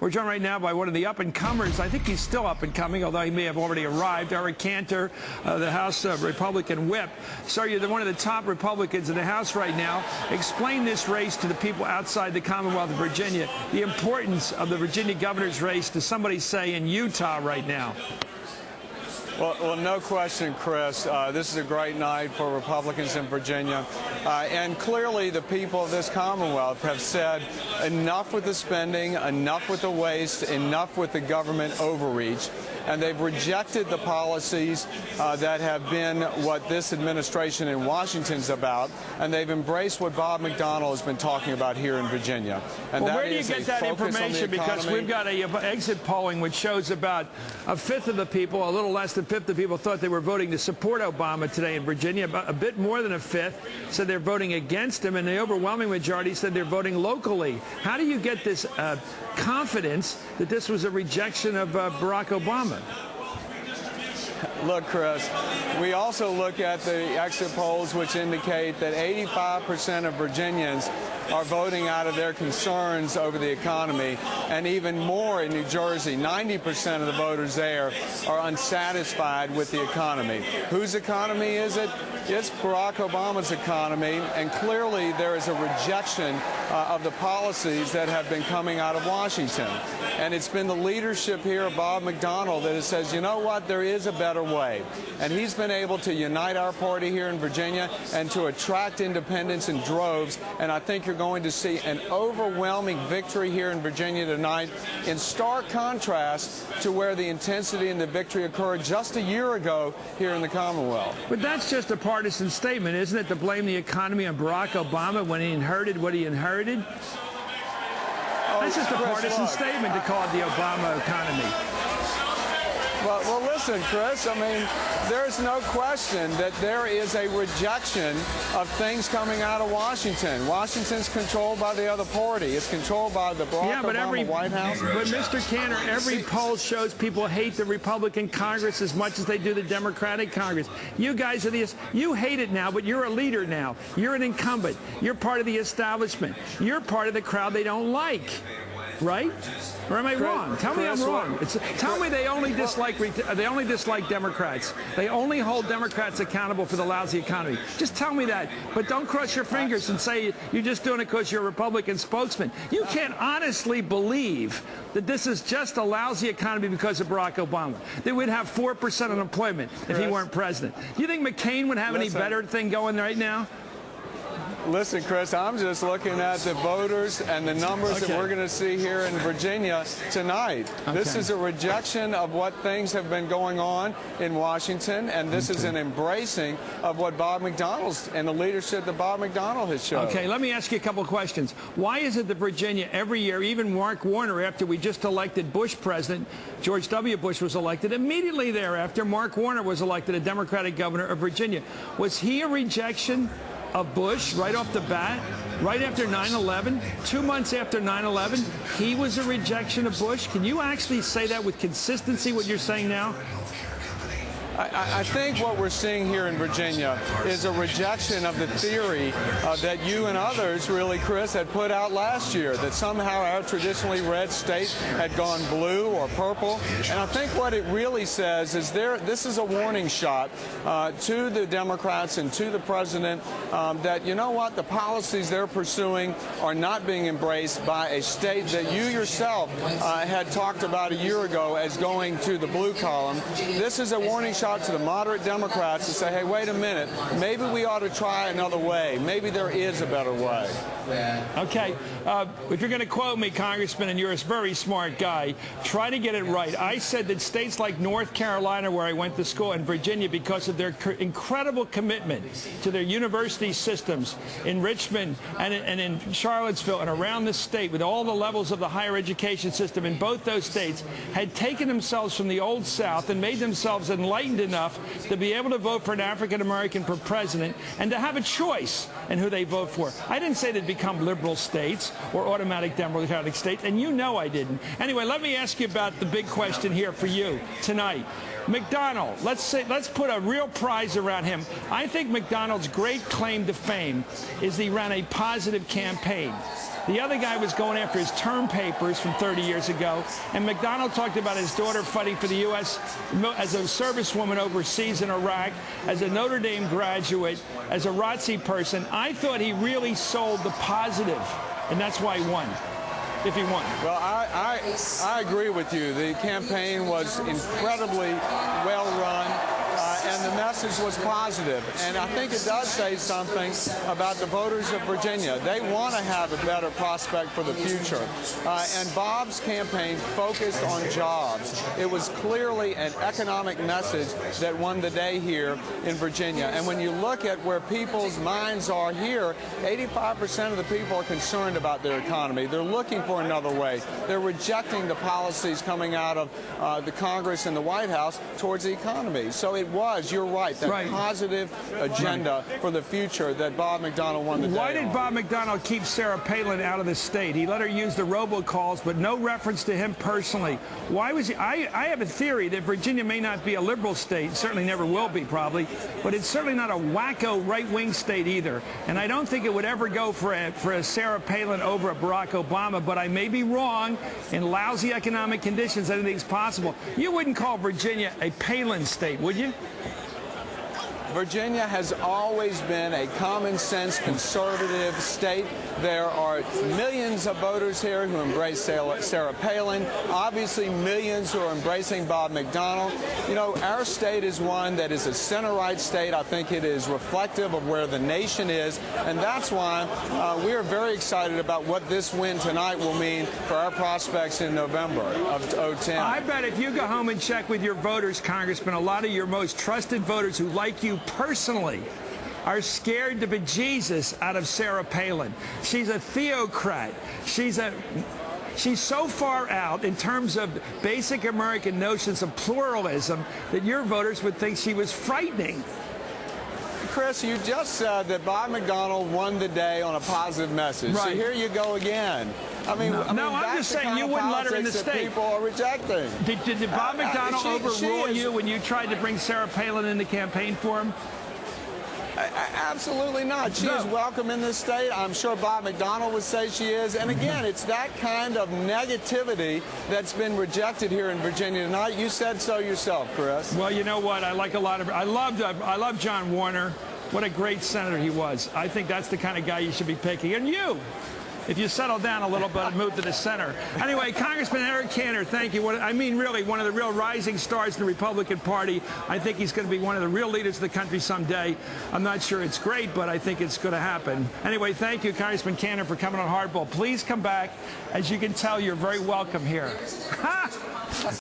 We're joined right now by one of the up-and-comers. I think he's still up-and-coming, although he may have already arrived. Cantor, the House Republican whip. Sir, you're one of the top Republicans in the House right now. Explain this race to the people outside the Commonwealth of Virginia, the importance of the Virginia governor's race to somebody, say, in Utah right now. Well, no question, Chris. This is a great night for Republicans in Virginia. And clearly the people of this Commonwealth have said enough with the spending, enough with the waste, enough with the government overreach. And they've rejected the policies that have been what this administration in Washington's about. And they've embraced what Bob McDonnell has been talking about here in Virginia. And well, where do you get that information? Because we've got a exit polling which shows about a fifth of the people, a little less than a fifth of people, thought they were voting to support Obama today in Virginia. About a bit more than a fifth said they're voting against him, and the overwhelming majority said they're voting locally. How do you get this confidence that this was a rejection of Barack Obama? Look, Chris, we also look at the exit polls which indicate that 85% of Virginians are voting out of their concerns over the economy, and even more in New Jersey. 90% of the voters there are unsatisfied with the economy. Whose economy is it? It's Barack Obama's economy, and clearly there is a rejection of the policies that have been coming out of Washington. And it's been the leadership here of Bob McDonnell that says, you know what, there is a better way. And he's been able to unite our party here in Virginia and to attract independents in droves. And I think you're going to see an overwhelming victory here in Virginia tonight, in stark contrast to where the intensity and the victory occurred just a year ago here in the Commonwealth. But that's just a partisan statement, isn't it, to blame the economy on Barack Obama when he inherited what he inherited? That's just a partisan statement to call it the Obama economy. Well, listen, Chris, I mean, there's no question that there is a rejection of things coming out of Washington. Washington's controlled by the other party. It's controlled by the Barack Obama White House. But, Mr. Cantor, every poll shows people hate the Republican Congress as much as they do the Democratic Congress. You guys are you hate it now, but you're a leader now. You're an incumbent. You're part of the establishment. You're part of the crowd they don't like. Right? Or am I wrong? Tell me I'm wrong. Tell me they only dislike Democrats. They only hold Democrats accountable for the lousy economy. Just tell me that. But don't cross your fingers and say you're just doing it because you're a Republican spokesman. You can't honestly believe that this is just a lousy economy because of Barack Obama. That we'd have 4% unemployment if he weren't president. Do you think McCain would have any better thing going right now? Listen, Chris, I'm just looking at the voters and the numbers that we're going to see here in Virginia tonight. This is a rejection of what things have been going on in Washington, and this is an embracing of what Bob McDonnell's and the leadership that Bob McDonnell has shown. Okay, let me ask you a couple of questions. Why is it that Virginia every year, even Mark Warner, after we just elected Bush president, George W. Bush was elected, immediately thereafter, Mark Warner was elected a Democratic governor of Virginia. Was he a rejection of Bush right off the bat, right after 9/11, 2 months after 9/11, he was a rejection of Bush? Can you actually say that with consistency, what you're saying now? I think what we're seeing here in Virginia is a rejection of the theory that you and others, really, Chris, had put out last year, that somehow our traditionally red state had gone blue or purple. And I think what it really says is this is a warning shot to the Democrats and to the president that, you know what, the policies they're pursuing are not being embraced by a state that you yourself had talked about a year ago as going to the blue column. This is a warning shot to the moderate Democrats to say, hey, wait a minute, maybe we ought to try another way. Maybe there is a better way. Okay. If you're going to quote me, Congressman, and you're a very smart guy, try to get it right. I said that states like North Carolina, where I went to school, and Virginia, because of their incredible commitment to their university systems in Richmond and in Charlottesville and around the state, with all the levels of the higher education system in both those states, had taken themselves from the old South and made themselves enlightened enough to be able to vote for an African-American for president and to have a choice in who they vote for. I didn't say they'd become liberal states or automatic Democratic states, and you know I didn't. Anyway, let me ask you about the big question here for you tonight. McDonnell, let's put a real prize around him. I think McDonnell's great claim to fame is he ran a positive campaign. The other guy was going after his term papers from 30 years ago. And McDonald talked about his daughter fighting for the U.S. as a servicewoman overseas in Iraq, as a Notre Dame graduate, as a ROTC person. I thought he really sold the positive, and that's why he won. If he won. Well, I agree with you. The campaign was incredibly well run, and the message was positive. And I think it does say something about the voters of Virginia. They want to have a better prospect for the future. And Bob's campaign focused on jobs. It was clearly an economic message that won the day here in Virginia. And when you look at where people's minds are here, 85% of the people are concerned about their economy. They're looking for another way. They're rejecting the policies coming out of the Congress and the White House towards the economy. So it was, you're right, that positive agenda for the future that Bob McDonald won the day. Why did Bob McDonald keep Sarah Palin out of the state? He let her use the robocalls, but no reference to him personally. Why was he? I have a theory that Virginia may not be a liberal state, certainly never will be probably, but it's certainly not a wacko right-wing state either. And I don't think it would ever go for a Sarah Palin over a Barack Obama, but I may be wrong. In lousy economic conditions, anything's possible. You wouldn't call Virginia a Palin state, would you? Virginia has always been a common-sense conservative state. There are millions of voters here who embrace Sarah Palin, obviously millions who are embracing Bob McDonald. You know, our state is one that is a center-right state. I think it is reflective of where the nation is, and that's why we are very excited about what this win tonight will mean for our prospects in November of 2010. I bet if you go home and check with your voters, Congressman, a lot of your most trusted voters who like you personally are scared to bejesus out of Sarah Palin. She's a theocrat. She's so far out in terms of basic American notions of pluralism that your voters would think she was frightening. Chris, you just said that Bob McDonald won the day on a positive message. Right. So here you go again. I'm just saying you wouldn't let her in the state. People are rejecting. Did Bob McDonald overrule you when you tried to bring Sarah Palin in the campaign for him? Absolutely not. She is welcome in this state. I'm sure Bob McDonald would say she is. And again, it's that kind of negativity that's been rejected here in Virginia tonight. You said so yourself, Chris. Well, you know what? I like a lot of. I love John Warner. What a great senator he was. I think that's the kind of guy you should be picking. And you, if you settle down a little bit and move to the center. Anyway, Congressman Eric Cantor, thank you. I mean, really, one of the real rising stars in the Republican Party. I think he's going to be one of the real leaders of the country someday. I'm not sure it's great, but I think it's going to happen. Anyway, thank you, Congressman Cantor, for coming on Hardball. Please come back. As you can tell, you're very welcome here.